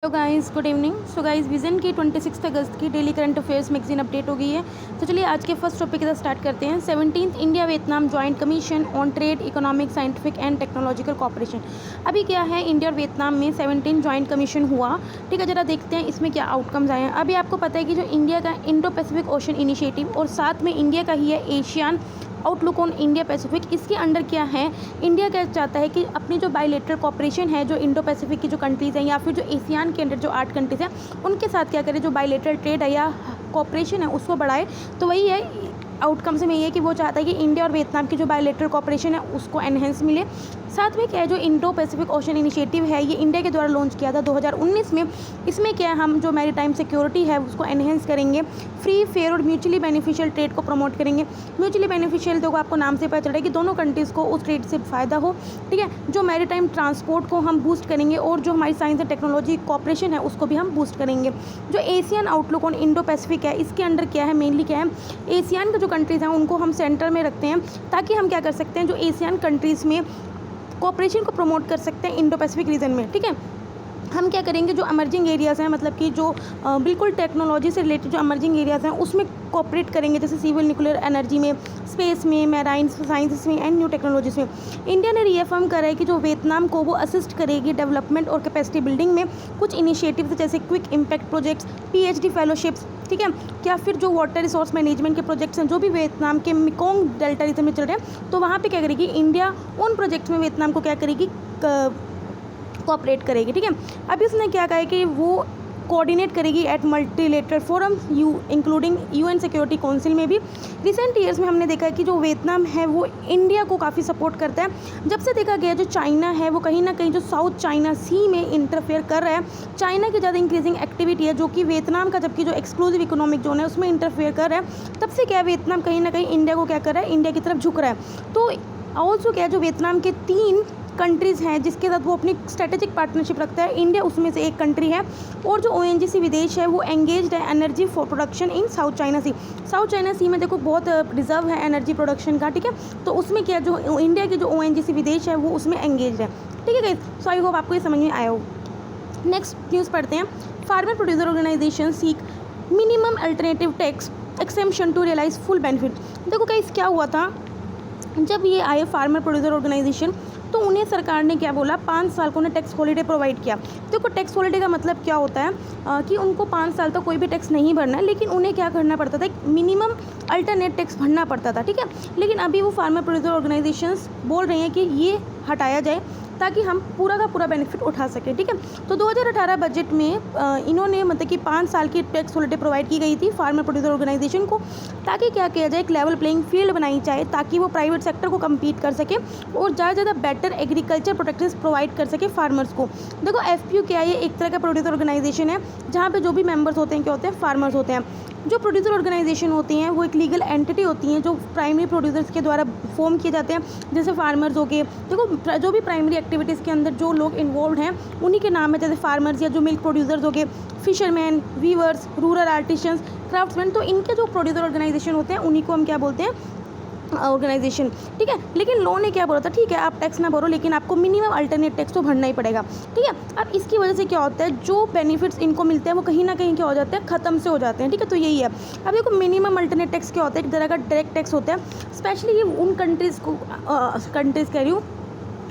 Hello guys, good evening. So guys, vision की 26 अगस्त की daily current affairs magazine update हो गई है। तो चलिए आज के फर्स्ट टॉपिक के साथ स्टार्ट करते हैं। 17th India Vietnam joint commission on trade, economic, scientific and technological cooperation. अभी क्या है, इंडिया और वियतनाम में 17 जॉइंट कमीशन हुआ। ठीक है, जरा देखते हैं इसमें क्या आउटकम्स आए हैं। अभी आपको पता है कि जो इंडिया का इंडो पैसिफिक ओशन इनिशिएटिव और साथ में इंडिया का ही है Asian outlook on India Pacific, इसके अंडर क्या है, इंडिया क्या चाहता है कि अपनी जो बायलैटरल कॉपरेशन है, जो इंडो पैसिफिक की जो कंट्रीज़ हैं या फिर जो एशियन के अंडर जो 8 कंट्रीज़ हैं, उनके साथ क्या करे, जो बायलैटरल ट्रेड है या कॉपरेशन है उसको बढ़ाए। तो वही है, आउटकम्स में ये है कि वो चाहता है कि इंडिया और वियतनाम की जो बायलैटरल कॉपरेशन है उसको एनहेंस मिले। साथ में क्या है, जो इंडो पैसिफिक ओशन इनिशिएटिव है, ये इंडिया के द्वारा लॉन्च किया था 2019 में। इसमें क्या है, हम जो मैरीटाइम सिक्योरिटी है उसको एनहेंस करेंगे, फ्री, फेयर और म्यूचुअली बेनिफिशियल ट्रेड को प्रमोट करेंगे। म्यूचुअली बेनिफिशियल तो आपको नाम से पता चल रहा है कि दोनों कंट्रीज़ को उस ट्रेड से फ़ायदा हो। ठीक है, जो मैरीटाइम ट्रांसपोर्ट को हम बूस्ट करेंगे और जो हमारी साइंस एंड टेक्नोलॉजी कॉपरेशन है उसको भी हम बूस्ट करेंगे। जो Asian outlook on Indo Pacific है, इसके अंडर क्या है, मेनली क्या है, एशियन के जो कंट्रीज़ हैं उनको हम सेंटर में रखते हैं ताकि हम क्या कर सकते हैं, जो एशियन कंट्रीज़ में कॉपरेशन को प्रमोट कर सकते हैं इंडो पैसिफिक रीजन में। ठीक है, हम क्या करेंगे, जो अमर्जिंग एरियाज़ हैं, मतलब कि जो बिल्कुल टेक्नोलॉजी से रिलेटेड जो अमर्जिंग एरियाज़ हैं उसमें कॉपरेट करेंगे, जैसे सिविल न्यूक्लियर एनर्जी में, स्पेस में, मैराइन साइंसेस में एंड न्यू टेक्नोलॉजीज में। इंडिया ने रीअफर्म करा है कि जो वियतनाम को वो असिस्ट करेगी डेवलपमेंट और कैपेसिटी बिल्डिंग में, कुछ इनिशिएटिव्स जैसे quick impact projects, PhD fellowships, ठीक है, या फिर जो वाटर रिसोर्स मैनेजमेंट के प्रोजेक्ट्स हैं जो भी वियतनाम के मेकोंग डेल्टा रीजन में चल रहे हैं, तो वहाँ पे क्या करेगी इंडिया, उन प्रोजेक्ट्स में वियतनाम को क्या करेगी, कोऑपरेट करेगी। ठीक है, अभी उसने क्या कहा है कि वो कोऑर्डिनेट करेगी at multilateral forum including UN security council में भी। रिसेंट ईयर्स में हमने देखा है कि जो वियतनाम है वो इंडिया को काफ़ी सपोर्ट करता है। जब से देखा गया जो चाइना है वो कहीं ना कहीं जो साउथ चाइना सी में इंटरफेयर कर रहा है, चाइना की ज़्यादा इंक्रीजिंग एक्टिविटी है जो कि वियतनाम का, जबकि जो एक्सक्लूसिव इकोनॉमिक जोन है उसमें इंटरफेयर कर रहा है। तब से क्या वियतनाम कहीं ना कहीं इंडिया को क्या कर रहा है, इंडिया की तरफ झुक रहा है। तो ऑल्सो क्या, जो वियतनाम के 3 कंट्रीज़ हैं जिसके साथ वो अपनी स्ट्रेटेजिक पार्टनरशिप रखता है, इंडिया उसमें से एक कंट्री है। और जो ONGC विदेश है वो एंगेज्ड है energy for production in South China Sea. South China Sea में देखो बहुत रिजर्व है एनर्जी प्रोडक्शन का। ठीक है, तो उसमें क्या, जो इंडिया के जो ONGC विदेश है वो उसमें एंगेज्ड है। ठीक है गाइस, सो आई होप आपको ये समझ में आया हो। नेक्स्ट न्यूज़ पढ़ते हैं। Farmer producer organisation seek minimum alternative tax exemption to realise full benefit. देखो गाइस, क्या हुआ था, जब ये आए फार्मर प्रोड्यूसर ऑर्गेनाइजेशन तो उन्हें सरकार ने क्या बोला, 5 साल को उन्हें टैक्स हॉलीडे प्रोवाइड किया। देखो टैक्स हॉलीडे का मतलब क्या होता है, कि उनको 5 साल तक कोई भी टैक्स नहीं भरना है, लेकिन उन्हें क्या करना पड़ता था, मिनिमम अल्टरनेट टैक्स भरना पड़ता था। ठीक है, लेकिन अभी वो फार्मर प्रोड्यूसर ऑर्गेनाइजेशंस बोल रहे हैं कि ये हटाया जाए ताकि हम पूरा का पूरा बेनिफिट उठा सकें। ठीक है, तो 2018 बजट में इन्होंने मतलब कि 5 साल की टैक्स हॉलीडे प्रोवाइड की गई थी फार्मर प्रोड्यूसर ऑर्गेनाइजेशन को, ताकि क्या किया जाए, एक लेवल प्लेइंग फील्ड बनाई जाए ताकि वो प्राइवेट सेक्टर को कम्पीट कर सके और ज़्यादा से ज़्यादा बेटर एग्रीकल्चर प्रोटेक्शन प्रोवाइड कर सके फार्मर्स को। देखो FPO क्या है, ये एक तरह का प्रोड्यूसर ऑर्गेनाइजेशन है जहाँ पे जो भी मेंबर्स होते हैं क्या होते हैं, फार्मर्स होते हैं। जो प्रोड्यूसर ऑर्गेनाइजेशन होती हैं वो एक लीगल एंटिटी होती हैं जो प्राइमरी प्रोड्यूसर्स के द्वारा फॉर्म किए जाते हैं, जैसे फार्मर्स हो गए। देखो जो भी प्राइमरी एक्टिविटीज़ के अंदर जो लोग इन्वॉल्व हैं उन्हीं के नाम है, जैसे फार्मर्स या जो मिल्क प्रोड्यूसर्स हो गए, fisherman, weavers, rural artisans, craftsman. तो इनके जो प्रोड्यूसर ऑर्गेनाइजेशन होते हैं उन्हीं को हम क्या बोलते हैं, ऑर्गेनाइजेशन। ठीक है, लेकिन लॉ ने क्या बोला था, ठीक है आप टैक्स ना भरो लेकिन आपको मिनिमम अल्टरनेट टैक्स तो भरना ही पड़ेगा। ठीक है, अब इसकी वजह से क्या होता है, जो बेनिफिट्स इनको मिलते हैं वो कहीं ना कहीं क्या हो जाते हैं, ख़त्म से हो जाते हैं। ठीक है, तो यही है। अब देखो मिनिमम अल्टरनेट टैक्स क्या होता है, एक तरह का डायरेक्ट टैक्स होता है। स्पेशली ये उन कंट्रीज़ को कंट्रीज़ कह रही हूँ,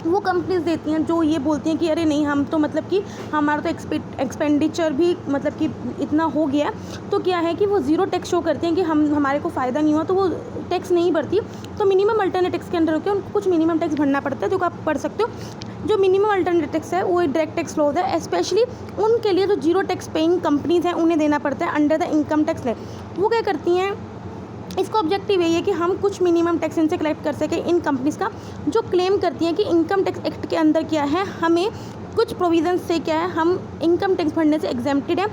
वो कंपनीज देती हैं जो ये बोलती हैं कि अरे नहीं, हम तो मतलब कि हमारा तो एक्सपेंडिचर भी मतलब कि इतना हो गया है, तो क्या है कि वो ज़ीरो टैक्स शो करते हैं कि हमारे को फ़ायदा नहीं हुआ, तो वो टैक्स नहीं भरती। तो मिनिमम अल्टरनेट टैक्स के अंडर होकर उनको कुछ मिनिमम टैक्स भरना पड़ता है, जो आप पढ़ सकते हो। जो मिनिमम अल्टरनेट टैक्स है वो एक डायरेक्ट टैक्स लॉ होता है, स्पेशली उनके लिए जो जीरो टैक्स पेइंग कंपनीज़ हैं उन्हें देना पड़ता है under the income tax law. वो क्या करती हैं, इसका ऑब्जेक्टिव यही है कि हम कुछ मिनिमम टैक्स इनसे कलेक्ट कर सकें, इन कंपनीज़ का जो क्लेम करती हैं कि इनकम टैक्स एक्ट के अंदर क्या है, हमें कुछ प्रोविजंस से क्या है, हम इनकम टैक्स भरने से एग्जेम्प्टेड है।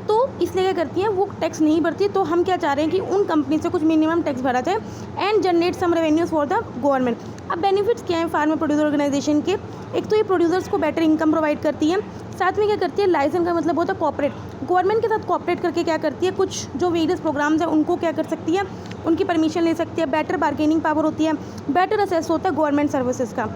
तो इसलिए क्या करती हैं, वो टैक्स नहीं भरती। तो हम क्या चाह रहे हैं कि उन कंपनी से कुछ मिनिमम टैक्स भरा जाए and generate some revenues for the government. अब बेनिफिट्स क्या हैं फार्मर प्रोड्यूसर ऑर्गेनाइजेशन के, एक तो ये प्रोड्यूसर्स को बेटर इनकम प्रोवाइड करती है, साथ में क्या करती है, लाइसेंस का मतलब होता है कॉपरेट, गवर्नमेंट के साथ कॉपरेट करके क्या करती है, कुछ जो वेरियस प्रोग्राम्स हैं उनको क्या कर सकती है, उनकी परमिशन ले सकती है, बेटर बार्गेनिंग पावर होती है, बेटर असेस होता है गवर्नमेंट सर्विसेज का।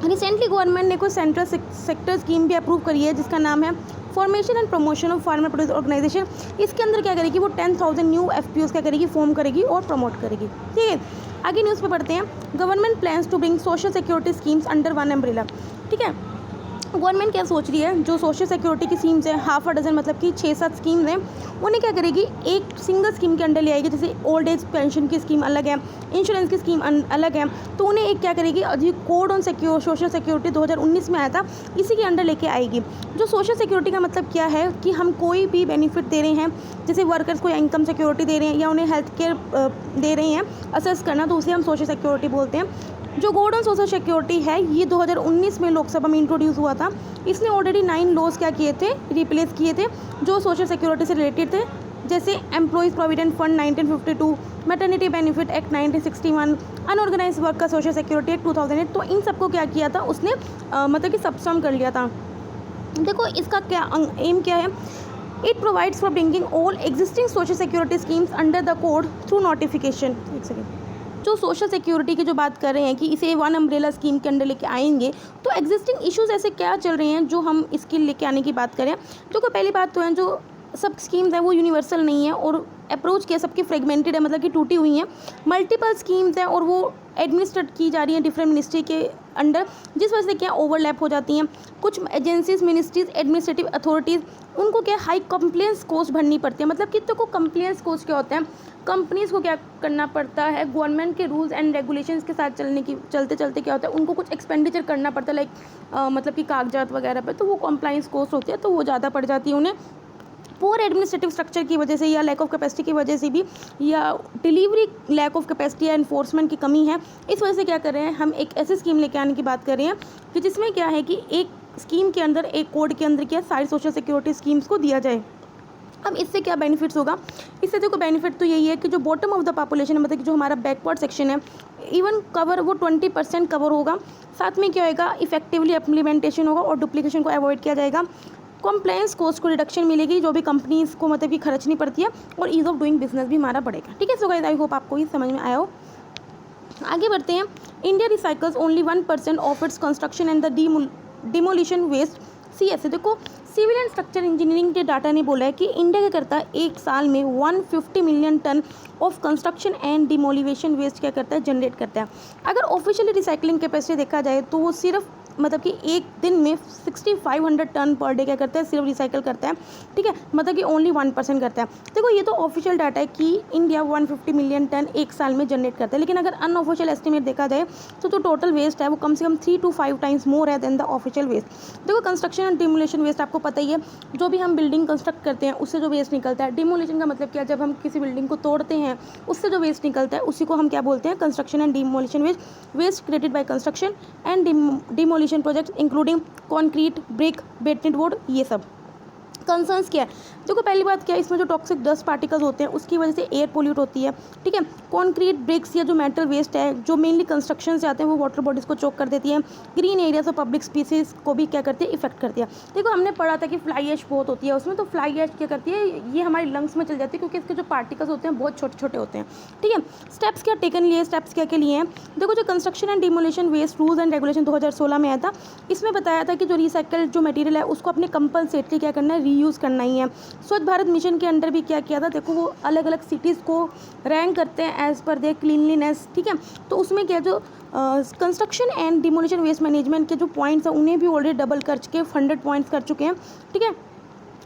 रिसेंटली गवर्नमेंट ने कोई सेंट्रल सेक्टर स्कीम भी अप्रूव करी है जिसका नाम है formation and promotion of farmer produce organisation, इसके अंदर क्या करेगी वो 10,000 न्यू FPOs क्या करेगी फॉर्म करेगी और प्रमोट करेगी। ठीक है, आगे न्यूज़ पे पढ़ते हैं। Government plans to bring social security schemes under one umbrella. ठीक है, गवर्नमेंट क्या सोच रही है, जो सोशल सिक्योरिटी की स्कीम्स हैं, हाफ अ डजन मतलब कि 6-7 स्कीम्स हैं, उन्हें क्या करेगी एक सिंगल स्कीम के अंडर ले आएगी। जैसे ओल्ड एज पेंशन की स्कीम अलग है, इंश्योरेंस की स्कीम अलग है, तो उन्हें एक क्या करेगी, जो कोड ऑन सोशल सिक्योरिटी 2019 में आया था, इसी के अंडर लेके आएगी। जो सोशल सिक्योरिटी का मतलब क्या है कि हम कोई भी बेनिफिट दे रहे हैं, जैसे वर्कर्स को इनकम सिक्योरिटी दे रहे हैं या उन्हें हेल्थ केयर दे रहे हैं असेस करना, तो उसे हम सोशल सिक्योरिटी बोलते हैं। जो कोड ऑन सोशल सिक्योरिटी है ये 2019 में लोकसभा में इंट्रोड्यूस हुआ था। इसने ऑलरेडी 9 लॉज क्या किए थे, रिप्लेस किए थे जो सोशल सिक्योरिटी से रिलेटेड थे, जैसे employees provident fund 1952, maternity benefit act 1961, unorganise work का सोशल सिक्योरिटी एक्ट 2008। तो इन सबको क्या किया था उसने मतलब कि सबसम कर लिया था। देखो इसका क्या एम क्या है, it provides for bringing all existing social security schemes under the code through notification. एक सेकेंड, जो सोशल सिक्योरिटी की जो बात कर रहे हैं कि इसे वन अम्ब्रेला स्कीम के अंडर लेके आएंगे, तो एग्जिस्टिंग इश्यूज ऐसे क्या चल रहे हैं जो हम इसके लेके आने की बात करें। जो कोई पहली बात तो है, जो सब स्कीम्स हैं वो यूनिवर्सल नहीं है और अप्रोच क्या सबकी फ्रेगमेंटेड है, मतलब कि टूटी हुई हैं। मल्टीपल स्कीम्स हैं और वो एडमिनिस्ट्रेट की जा रही हैं डिफरेंट मिनिस्ट्री के अंडर, जिस वजह से क्या ओवरलैप हो जाती हैं। कुछ एजेंसीज, मिनिस्ट्रीज, एडमिनिस्ट्रेटिव अथॉरिटीज़, उनको क्या हाई कंप्लेंस कॉस्ट भरनी पड़ती है। मतलब कि तो को कंप्लेंस कॉस्ट क्या होता है, कंपनीज़ को क्या करना पड़ता है, गवर्नमेंट के रूल्स एंड रेगुलेशंस के साथ चलते चलते क्या होता है, उनको कुछ एक्सपेंडिचर करना पड़ता है, लाइक मतलब कि कागजात वगैरह पे, तो वो कंप्लाइंस कॉस्ट होती है, तो वो ज़्यादा पड़ जाती है उन्हें। पुअर एडमिनिस्ट्रेटिव स्ट्रक्चर की वजह से या लैक ऑफ कैपेसिटी की वजह से भी, या डिलीवरी लैक ऑफ कैपेसिटी या इन्फोर्समेंट की कमी है, इस वजह से क्या कर रहे हैं हम एक ऐसी स्कीम लेके आने की बात कर रहे हैं कि जिसमें क्या है कि एक स्कीम के अंदर, एक कोड के अंदर क्या सारी सोशल सिक्योरिटी स्कीम्स को दिया जाए। अब इससे क्या बेनिफिट्स होगा, इससे देखो बेनिफिट तो यही है कि जो बॉटम ऑफ द पॉपुलेशन है, मतलब कि जो हमारा बैकवर्ड सेक्शन है, इवन कवर वो 20% कवर होगा। साथ में क्या होगा, इफेक्टिवली इम्प्लीमेंटेशन होगा और डुप्लीकेशन को अवॉइड किया जाएगा। कॉम्प्लायंस कॉस्ट को रिडक्शन मिलेगी, जो भी कंपनीज़ को मतलब कि खर्चनी पड़ती है, और ईज़ ऑफ डूइंग बिजनेस भी हमारा बढ़ेगा। ठीक है, सो गाइस आई होप आपको ये समझ में आया हो। आगे बढ़ते हैं। India recycles only 1% of its construction and the demolition waste CSA। देखो सिविल एंड स्ट्रक्चर इंजीनियरिंग के डाटा ने बोला है कि इंडिया क्या करता है, एक साल में 150 million ton of construction and demolition waste क्या करता है, जनरेट करता है। अगर ऑफिशियली रिसाइकलिंग कैपेसिटी देखा जाए तो वो सिर्फ मतलब कि एक दिन में 6500 टन पर डे क्या करता है, सिर्फ रिसाइकल करता है। ठीक है, मतलब कि ओनली 1% करता है। देखो ये तो ऑफिशियल डाटा है कि इंडिया 150 मिलियन टन एक साल में जनरेट करता है, लेकिन अगर अनऑफिशियल एस्टिमेट देखा जाए तो जो टोटल वेस्ट है वो कम से कम 3 to 5 टाइम्स मोर है देन द ऑफिशियल वेस्ट। देखो कंस्ट्रक्शन एंड डिमोलिशन वेस्ट आपको पता ही है, जो भी हम बिल्डिंग कंस्ट्रक्ट करते हैं उससे जो वेस्ट निकलता है। डिमोलिशन का मतलब क्या, जब हम किसी बिल्डिंग को तोड़ते हैं उससे जो वेस्ट निकलता है उसी को हम क्या बोलते हैं, construction and demolition waste created by construction and demolition project including concrete, brick, बेटनेट बोर्ड, ये सब। कंसर्न्स क्या है, देखो पहली बात क्या है, इसमें जो टॉक्सिक डस्ट पार्टिकल्स होते हैं उसकी वजह से एयर पोल्यूट होती है। ठीक है, कॉन्क्रीट, ब्रिक्स या जो मेटल वेस्ट है जो मेनली कंस्ट्रक्शन से आते हैं वो वाटर बॉडीज़ को चोक कर देती है। ग्रीन एरियाज और पब्लिक स्पीसीज को भी क्या करती है, इफेक्ट करती है। देखो हमने पढ़ा था कि फ्लाई ऐश बहुत होती है उसमें, तो फ्लाई ऐश क्या करती है, ये हमारी लंग्स में चल जाती है क्योंकि इसके जो पार्टिकल्स होते हैं बहुत छोटे छोटे होते हैं। ठीक है, स्टेप्स क्या टेकन लिए, स्टेप्स क्या के लिए हैं, देखो जो construction and demolition waste rules and regulation 2016 में आया था, इसमें बताया था कि जो रिसाइकल्ड जो मटेरियल है उसको अपने कंपलसेटली क्या करना है, रीयूज़ करना ही है। स्वच्छ भारत मिशन के अंडर भी क्या किया था, देखो वो अलग अलग सिटीज़ को रैंक करते हैं एज पर देयर क्लीनलीनेस। ठीक है, तो उसमें क्या जो construction and demolition waste management के जो पॉइंट्स हैं उन्हें भी ऑलरेडी डबल कर चुके हैं, 100 पॉइंट्स कर चुके हैं। ठीक है,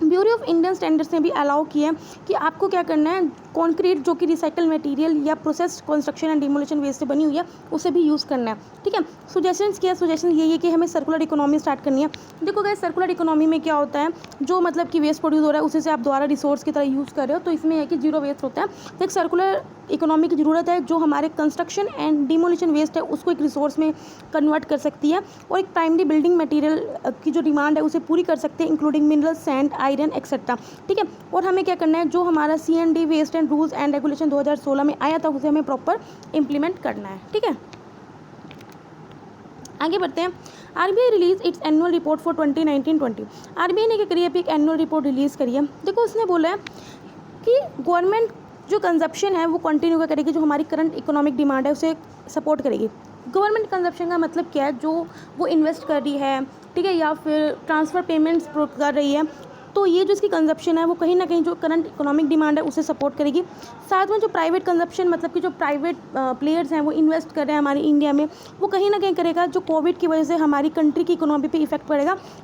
ब्यूरो ऑफ इंडियन स्टैंडर्ड्स ने भी अलाउ किया है कि आपको क्या करना है, कॉन्क्रीट जो कि रिसाइकल मटेरियल या processed construction and demolition waste से बनी हुई है उसे भी यूज़ करना है। ठीक है, सुजेशंस क्या, सुजेशन यही है कि हमें सर्कुलर इकोनॉमी स्टार्ट करनी है। देखो गाइस सर्कुलर इकोनॉमी में क्या होता है, जो मतलब कि वेस्ट प्रोड्यूस हो रहा है उसे से आप दोबारा रिसोर्स की तरह यूज़ कर रहे हो, तो इसमें है कि जीरो वेस्ट होता है। तो एक सर्कुलर इकोनॉमी की ज़रूरत है जो हमारे कंस्ट्रक्शन एंड डिमोलिशन वेस्ट है उसको एक रिसोर्स में कन्वर्ट कर सकती है और एक प्राइमरी बिल्डिंग मटेरियल की जो डिमांड है उसे पूरी कर सकते हैं, including mineral, sand, iron etcetera. ठीक है, और हमें क्या करना है, जो हमारा CND waste and rules and regulation 2016 में आया था उसे हमें प्रॉपर इम्प्लीमेंट करना है। ठीक है, आगे बढ़ते हैं। RBI release it's annual report for 2019-20। RBI ने क्या करी है, अभी एक एनुअल रिपोर्ट रिलीज़ करी है। देखो उसने बोला है कि गवर्नमेंट जो कंजप्शन है वो कंटिन्यू क्या करेगी, जो हमारी करंट इकोनॉमिक डिमांड है उसे सपोर्ट करेगी। गवर्नमेंट कंजप्शन का मतलब क्या है, जो वो इन्वेस्ट कर रही है, ठीक है, या फिर ट्रांसफ़र पेमेंट्स कर रही है, तो ये जो इसकी कंजप्शन है वो कहीं ना कहीं जो करंट इकोनॉमिक डिमांड है उसे सपोर्ट करेगी। साथ में जो प्राइवेट कंजप्शन मतलब कि जो प्राइवेट प्लेयर्स हैं वो इन्वेस्ट कर रहे हैं हमारी इंडिया में, वो कहीं ना कहीं करेगा जो कोविड की वजह से हमारी कंट्री की इकोनॉमी पे इफेक्ट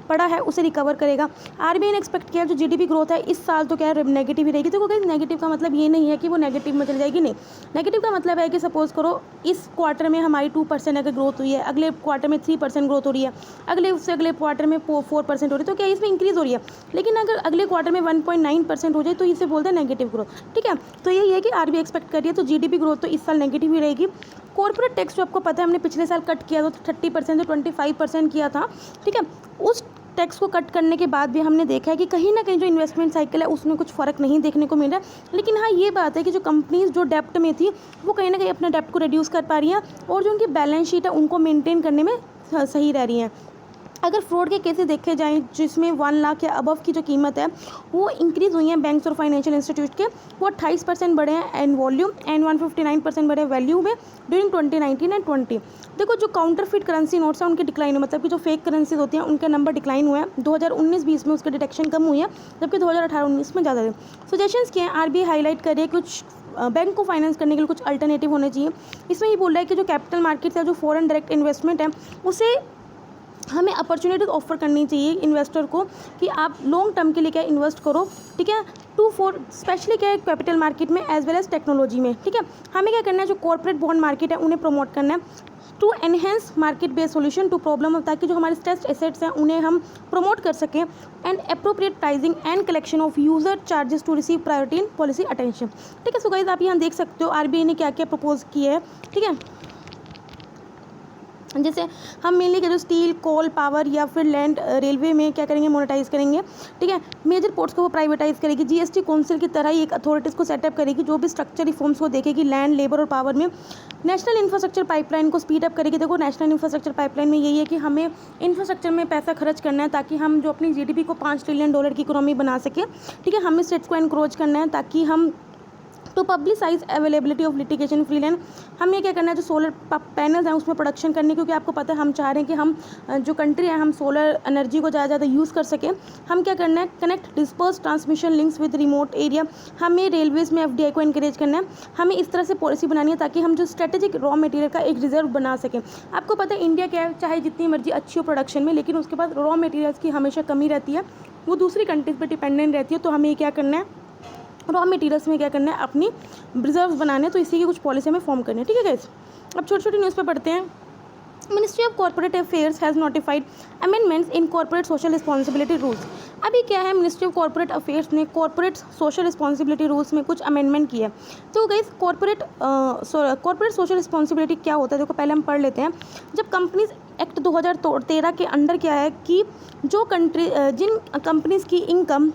पड़ा है उसे रिकवर करेगा। आरबीआई ने एक्सपेक्ट किया जो जीडीपी ग्रोथ है इस साल तो क्या है नेगेटिव ही रहेगी। तो कहीं नेगेटिव का मतलब ये नहीं है कि वो नेगेटिव में चली जाएगी, नहीं। नेगेटिव का मतलब है कि सपोज करो इस क्वार्टर में हमारी 2% अगर ग्रोथ हुई है, अगले क्वार्टर में 3% ग्रोथ हो रही है, उससे अगले क्वार्टर में 4% हो रही है, तो क्या इसमें इंक्रीज हो रही है। लेकिन अगर अगले क्वार्टर में 1.9% हो जाए तो इसे बोलते हैं नेगेटिव ग्रोथ, ठीक है। तो यही है कि आरबीआई एक्सपेक्ट कर रही है तो जीडीपी ग्रोथ तो इस साल नेगेटिव ही रहेगी। कॉर्पोरेट टैक्स जो आपको पता है हमने पिछले साल कट किया तो 30% से 25% किया था, ठीक है। उस टैक्स को कट करने के बाद भी हमने देखा है कि कहीं ना कहीं जो इन्वेस्टमेंट साइकिल है उसमें कुछ फ़र्क नहीं देखने को मिल रहा है। लेकिन हाँ ये बात है कि जो कंपनीज जो डेप्ट में थी वो कहीं ना कहीं अपने डेप्ट को रिड्यूस कर पा रही हैं और जो उनकी बैलेंस शीट है उनको मेंटेन करने में सही रह रही हैं। अगर फ्रॉड के केसेस देखे जाएं जिसमें 1 लाख या अबव की जो कीमत है वो इंक्रीज़ हुई हैं बैंक्स और फाइनेंशियल इंस्टीट्यूट के, वो 28% बढ़े हैं एंड वॉल्यूम एंड 159% बढ़े वैल्यू में ड्यूरिंग 2019 एंड 20। देखो जो काउंटरफिट करेंसी नोट्स हैं उनके डिक्लाइन हुए, मतलब कि जो फेक करेंसीज होती हैं उनके नंबर डिक्लाइन हुए हैं। 2019-20 में उसके डिटेक्शन कम हुई है जबकि 2018-19 में ज़्यादा थे। सजेशंस किए हैं आरबीआई हाईलाइट करिए कुछ बैंक को फाइनेंस करने के लिए कुछ अल्टरनेटिव होने चाहिए। इसमें ये बोल रहा है कि जो कैपिटल मार्केट्स है जो फॉरेन डायरेक्ट इन्वेस्टमेंट है उसे हमें अपॉर्चुनिटीज ऑफर करनी चाहिए इन्वेस्टर को कि आप लॉन्ग टर्म के लिए क्या इन्वेस्ट करो, ठीक है। स्पेशली क्या है कैपिटल मार्केट में एज वेल एज टेक्नोलॉजी में, ठीक है। हमें क्या करना है जो कॉर्पोरेट बॉन्ड मार्केट है उन्हें प्रमोट करना है to enhance market based solution to problem, ताकि जो हमारे स्ट्रेस्ड एसेट्स हैं उन्हें हम प्रमोट कर सकें and appropriate pricing and collection of user charges to receive priority in policy attention, ठीक है। सो गाइस आप यहाँ देख सकते हो आरबीआई ने क्या क्या प्रपोज किया है, ठीक है। जैसे हम मेनली जो स्टील कोल पावर या फिर लैंड रेलवे में क्या करेंगे मोनेटाइज करेंगे, ठीक है। मेजर पोर्ट्स को वो प्राइवेटाइज करेगी, जीएसटी काउंसिल की तरह ही एक अथॉरिटीज़ को सेटअप करेगी जो भी स्ट्रक्चर रिफॉर्म्स को देखेगी लैंड लेबर और पावर में। नेशनल इंफ्रास्ट्रक्चर पाइपलाइन को स्पीड अप करेगी। देखो नेशनल इंफ्रास्ट्रक्चर पाइपलाइन में यही है कि हमें इंफ्रास्ट्रक्चर में पैसा खर्च करना है ताकि हम जो अपनी जीडीपी को $5 ट्रिलियन की इकोनॉमी बना सके, ठीक है। हमें स्टेट्स को एनक्रोच करना है ताकि हम to publicise availability of litigation free land. हमें क्या करना है जो सोलर पैनल्स हैं उसमें प्रोडक्शन करनी, क्योंकि आपको पता है हम चाह रहे हैं कि हम जो कंट्री है हम सोलर एनर्जी को ज़्यादा यूज़ कर सकें। हम क्या करना है connect disperse transmission links with remote area. हमें रेलवेज़ में एफडीआई को इनकरेज करना है। हमें इस तरह से पॉलिसी बनानी है ताकि हम जो स्ट्रेटेजिक रॉ मटेरियल का एक रिजर्व बना सकें। आपको पता है इंडिया क्या है, चाहे जितनी मर्जी अच्छी हो प्रोडक्शन में लेकिन उसके बाद रॉ मटेरियल्स की हमेशा कमी रहती है, वो दूसरी कंट्रीज़ पर डिपेंडेंट रहती है। तो हमें क्या करना है रॉ मटेरियल्स में क्या करना है अपनी रिजर्व बनाने, तो इसी की कुछ पॉलिसी हमें फॉर्म करनी है, ठीक है गाइस। अब छोटी छोटी न्यूज़ पे पढ़ते हैं। Ministry of corporate affairs has notified amendments in corporate social responsibility rules. अभी क्या है मिनिस्ट्री ऑफ कॉर्पोरेट अफेयर्स ने कॉर्पोरेट सोशल रिस्पॉन्सिबिलिटी रूल्स में कुछ अमेंडमेंट किया है। तो गाइस कॉर्पोरेट सोशल रिस्पॉन्सिबिलिटी क्या होता है देखो पहले हम पढ़ लेते हैं। जब कंपनीज एक्ट 2013 के अंडर क्या है कि जो जिन कंपनीज़ की इनकम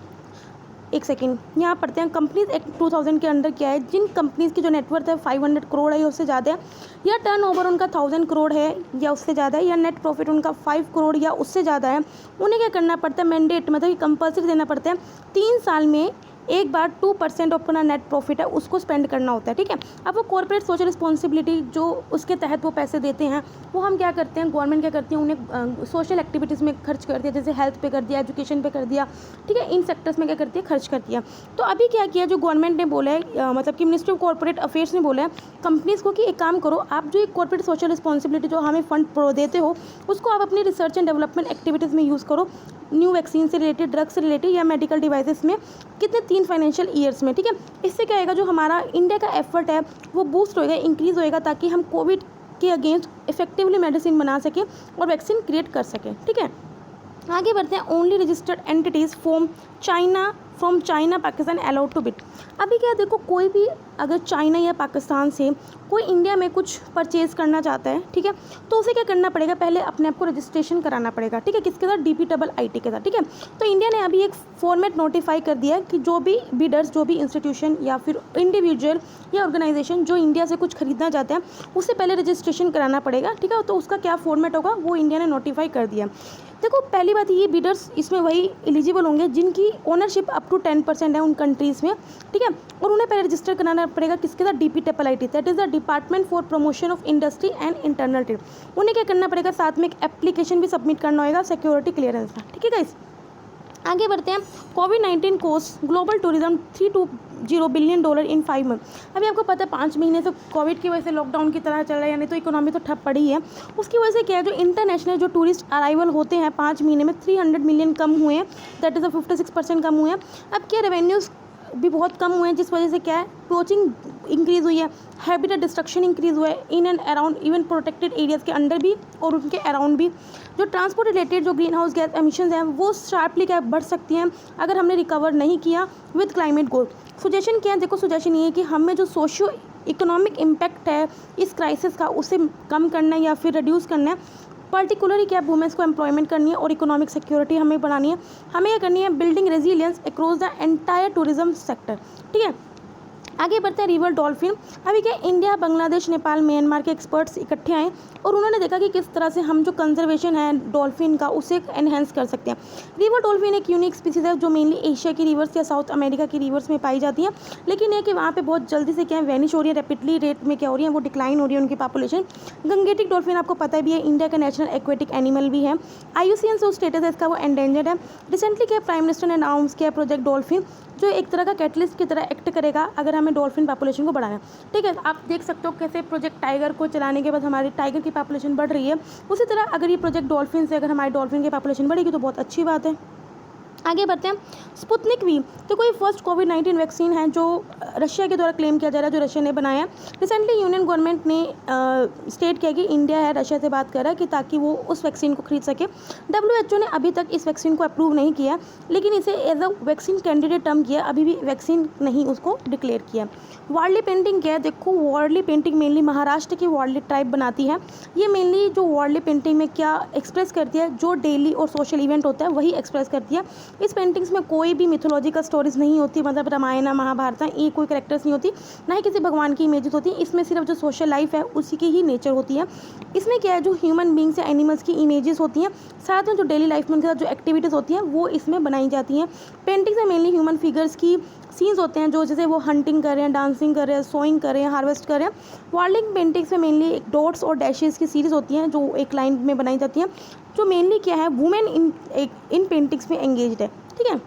एक सेकेंड यहाँ पढ़ते हैं। कंपनीज एक्ट 2000 के अंडर क्या है, जिन कंपनीज की जो नेटवर्थ है 500 करोड़ है या उससे ज़्यादा है, या टर्नओवर उनका 1000 करोड़ है या उससे ज़्यादा है, या नेट प्रॉफिट उनका 5 करोड़ या उससे ज़्यादा है, उन्हें क्या करना पड़ता है मैंडेट मतलब कि कंपल्सरी देना पड़ता है 3 साल में एक बार 2% अपना नेट प्रॉफिट है उसको स्पेंड करना होता है, ठीक है। अब वो कॉर्पोरेट सोशल रिस्पॉन्सिबिलिटी जो उसके तहत वो पैसे देते हैं वो हम क्या करते हैं गवर्नमेंट क्या करती है उन्हें सोशल एक्टिविटीज़ में खर्च करती है, जैसे हेल्थ पे कर दिया, एजुकेशन पे कर दिया, ठीक है। इन सेक्टर्स में क्या करती है खर्च करती है। तो अभी क्या किया जो गवर्नमेंट ने बोला है मतलब कि मिनिस्ट्री ऑफ कॉर्पोरेट अफेयर्स ने बोला है कंपनीज़ को कि एक काम करो आप जो एक कॉर्पोरेट सोशल रिस्पॉन्सिबिलिटी जो हमें फंड देते हो उसको आप अपनी रिसर्च एंड डेवलपमेंट एक्टिविटीज़ में यूज़ करो, न्यू वैक्सीन से रिलेटेड, ड्रग्स से रिलेटेड या मेडिकल डिवाइसेस में कितने 3 फाइनेंशियल ईयर्स में, ठीक है। इससे क्या आएगा जो हमारा इंडिया का एफर्ट है वो बूस्ट होएगा, इंक्रीज़ होएगा ताकि हम कोविड के अगेंस्ट इफेक्टिवली मेडिसिन बना सकें और वैक्सीन क्रिएट कर सकें, ठीक है। आगे बढ़ते हैं। Only registered entities from China Pakistan allowed to bid. अभी क्या देखो कोई भी अगर चाइना या पाकिस्तान से कोई इंडिया में कुछ परचेज़ करना चाहता है, ठीक है, तो उसे क्या करना पड़ेगा पहले अपने आप को रजिस्ट्रेशन कराना पड़ेगा, ठीक है, किसके साथ DPIIT के साथ, ठीक है। तो इंडिया ने अभी एक फॉर्मेट नोटिफाई कर दिया है कि जो भी बिडर्स जो भी इंस्टीट्यूशन या फिर इंडिविजुअल या ऑर्गेनाइजेशन जो इंडिया से कुछ खरीदना चाहते हैं उससे पहले रजिस्ट्रेशन कराना पड़ेगा, ठीक है। तो उसका क्या फॉर्मेट होगा वो इंडिया ने नोटिफाई कर दिया। देखो पहली बात ये बिडर्स इसमें वही एलिजिबल होंगे जिनकी ओनरशिप अप टू 10% है उन कंट्रीज़ में, ठीक है। और उन्हें पहले रजिस्टर कराना पड़ेगा किसके साथ DPIIT, that is the department for promotion of industry and internal trade. उन्हें क्या करना पड़ेगा साथ में एक एप्लीकेशन भी सबमिट करना होगा सिक्योरिटी क्लियरेंस का, ठीक है गाइस। आगे बढ़ते हैं। कोविड-19 cost global tourism $320 billion in 5 month. अभी आपको पता है 5 महीने से कोविड की वजह से लॉकडाउन की तरह चल रहा है, यानी तो इकोनॉमी तो ठप पड़ी है। उसकी वजह से क्या है, जो इंटरनेशनल जो टूरिस्ट अराइवल होते हैं 5 महीने में 300 मिलियन कम हुए हैं, दैट इज़ 56% कम हुए हैं। अब क्या रेवेन्यूज़ भी बहुत कम हुए हैं, जिस वजह से क्या है, पोचिंग इंक्रीज़ हुई है, हैबिटेट डिस्ट्रक्शन इंक्रीज़ हुआ है in and around even protected areas के अंदर भी और उनके अराउंड भी। जो ट्रांसपोर्ट रिलेटेड जो ग्रीन हाउस गैस एमिशंस हैं वो शार्पली क्या बढ़ सकती हैं अगर हमने रिकवर नहीं किया विद क्लाइमेट गोल। सुजेशन क्या है, देखो सुजेशन ये है कि हमें जो सोशियो इकोनॉमिक इम्पैक्ट है इस क्राइसिस का उसे कम करना है या फिर रिड्यूस करना है। पर्टिकुलरली क्या वुमेंस को एम्प्लॉयमेंट करनी है और इकोनॉमिक सिक्योरिटी हमें बढ़ानी है। हमें क्या करनी है, building resilience across the entire tourism sector. ठीक है, आगे बढ़ते हैं रिवर डॉल्फिन। अभी क्या इंडिया, बांग्लादेश, नेपाल, म्यांमार के एक्सपर्ट्स इकट्ठे आए और उन्होंने देखा कि किस तरह से हम जो कंजर्वेशन है डॉल्फिन का उसे एनहेंस कर सकते हैं। रिवर डॉल्फिन एक यूनिक स्पीसीज है जो मेनली एशिया की रिवर्स या साउथ अमेरिका की रिवर्स में पाई जाती है, लेकिन ये कि वहाँ पे बहुत जल्दी से क्या है वैनिश हो रही है, रैपिडली रेट में क्या हो रही है, वो डिक्लाइन हो रही है उनकी पॉपुलेशन। गंगेटिक डॉल्फिन आपको पता भी है इंडिया का नेशनल एक्वेटिक एनिमल भी है। IUCN जो स्टेटस है इसका वो एंडेंजर्ड है। रिसेंटली क्या प्राइम मिनिस्टर ने अनाउंस किया प्रोजेक्ट डॉल्फिन, जो एक तरह का कैटलिस्ट की तरह एक्ट करेगा अगर हमें डॉल्फिन पॉपुलेशन को बढ़ाना है। ठीक है, आप देख सकते हो कैसे प्रोजेक्ट टाइगर को चलाने के बाद हमारी टाइगर की पॉपुलेशन बढ़ रही है, उसी तरह अगर ये प्रोजेक्ट डॉल्फिन से अगर हमारी डॉल्फिन की पॉपुलेशन बढ़ेगी तो बहुत अच्छी बात है। आगे बढ़ते हैं। स्पुतनिक वी तो कोई फर्स्ट कोविड-19 वैक्सीन है जो रशिया के द्वारा क्लेम किया जा रहा है, जो रशिया ने बनाया है। रिसेंटली यूनियन गवर्नमेंट ने स्टेट किया कि इंडिया है रशिया से बात कर रहा है कि ताकि वो उस वैक्सीन को खरीद सके। WHO ने अभी तक इस वैक्सीन को अप्रूव नहीं किया, लेकिन इसे as a vaccine candidate term किया, अभी भी वैक्सीन नहीं उसको डिक्लेयर किया। वार्ली पेंटिंग क्या है, देखो वार्ली पेंटिंग मेनली महाराष्ट्र की वार्ली ट्राइब बनाती है। ये मेनली जो वार्ली पेंटिंग में क्या एक्सप्रेस करती है, जो डेली और सोशल इवेंट होता है वही एक्सप्रेस करती है। इस पेंटिंग्स में कोई भी मिथोलॉजिकल स्टोरीज नहीं होती, मतलब रामायण महाभारत ये कोई कैरेक्टर्स नहीं होती, ना ही किसी भगवान की इमेजेस होती है। इसमें सिर्फ जो सोशल लाइफ है उसी की ही नेचर होती है। इसमें क्या है, जो ह्यूमन बींग्स या एनिमल्स की इमेजेस होती हैं, साथ में जो डेली लाइफ में उनके साथ जो एक्टिविटीज़ होती हैं वो इसमें बनाई जाती हैं। पेंटिंग्स में मेनली ह्यूमन फिगर्स की सीन्स होते हैं, जो जैसे वो हंटिंग कर रहे हैं, डांसिंग कर रहे हैं, सोइंग कर रहे हैं, हार्वेस्ट कर रहे हैं। वार्लिंग पेंटिंग्स में मेनली डॉट्स और डैशेस की सीरीज़ होती हैं जो एक लाइन में बनाई जाती हैं, जो मेनली क्या है वुमेन इन पेंटिंग्स में एंगेज्ड है। ठीक है,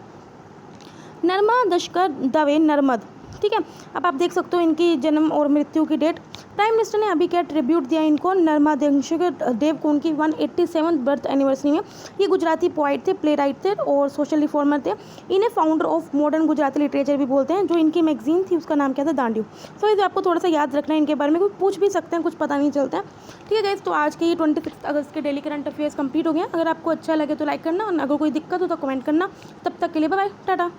नर्मा दशकर दवे नर्मद। ठीक है, अब आप देख सकते हो इनकी जन्म और मृत्यु की डेट। प्राइम मिनिस्टर ने अभी क्या ट्रिब्यूट दिया इनको, नर्मा दशकर देव को उनकी 187th बर्थ एनिवर्सरी में। ये गुजराती पोइट थे, प्ले राइट थे और सोशल रिफॉर्मर थे। इन्हें founder of modern Gujarati literature भी बोलते हैं। जो इनकी मैगजीन थी उसका नाम क्या था, दांडियो। सो इसे आपको थोड़ा सा याद रखना है इनके बारे में, कुछ पूछ भी सकते हैं, कुछ पता नहीं चलता है। ठीक है गाइस, तो आज के ये 26 अगस्त के डेली करंट अफेयर्स कंप्लीट हो गए। अगर आपको अच्छा लगे तो लाइक करना और अगर कोई दिक्कत हो तो कमेंट करना। तब तक के लिए बाय बाय, टाटा।